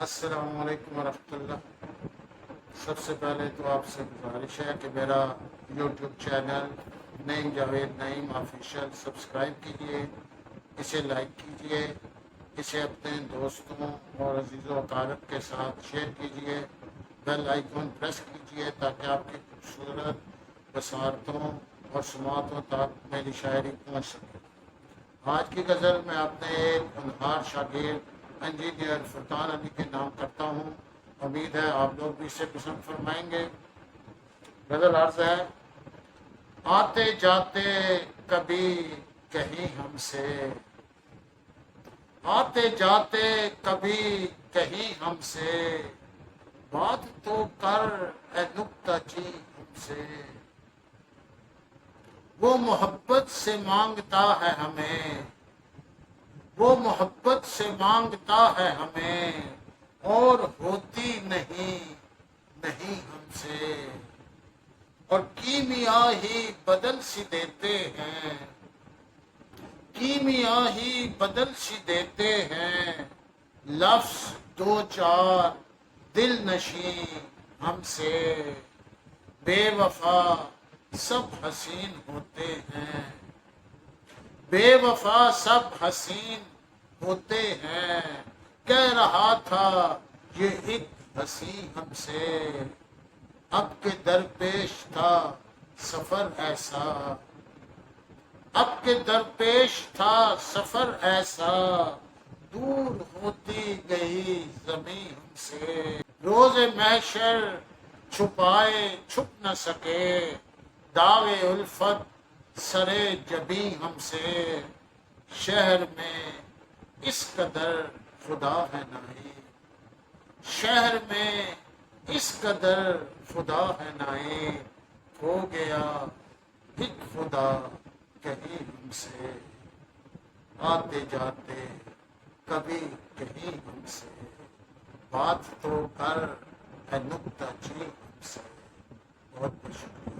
السلام علیکم ورحمۃ اللہ۔ سب سے پہلے تو آپ سے گزارش ہے کہ میرا یوٹیوب چینل نعیم جاوید نعیم آفیشیل سبسکرائب کیجیے، اسے لائک کیجیے، اسے اپنے دوستوں اور عزیز و اقارب کے ساتھ شیئر کیجیے، بیل آئیکن پریس کیجیے تاکہ آپ کی خوبصورت بصارتوں اور سماعتوں تک میری شاعری پہنچ سکے۔ آج کی غزل میں اپنے ایک ہونہار شاگرد انجینئر فرقان علی کے نام کرتا ہوں، امید ہے آپ لوگ بھی اسے پسند فرمائیں گے۔ غزل عرض ہے: آتے جاتے کبھی کہیں ہم سے، آتے جاتے کبھی کہیں ہم سے، بات تو کر اے نکتہ چی ہم سے۔ وہ محبت سے مانگتا ہے ہمیں، وہ محبت سے مانگتا ہے ہمیں، اور ہوتی نہیں ہم سے، اور کیمیا ہی بدل سی دیتے ہیں، کیمیا ہی بدل سی دیتے ہیں، لفظ دو چار دل نشیں ہم سے۔ بے وفا سب حسین ہوتے ہیں، بے وفا سب حسین ہوتے ہیں، کہہ رہا تھا یہ ایک حسین ہم سے، اب کے درپیش تھا سفر ایسا، اب کے درپیش تھا سفر ایسا، دور ہوتی گئی زمیں ہم سے۔ روز محشر چھپائے چھپ نہ سکے، داغ الفت سرے جبیں ہم سے، شہر میں اس قدر خدا ہے نہیں، شہر میں اس قدر خدا ہے نہیں، ہو گیا ایک خدا کہیں ہم سے، آتے جاتے کبھی کہیں ہم سے، بات تو کر اے نکتہ چی ہم سے۔ بہت بہت شکریہ۔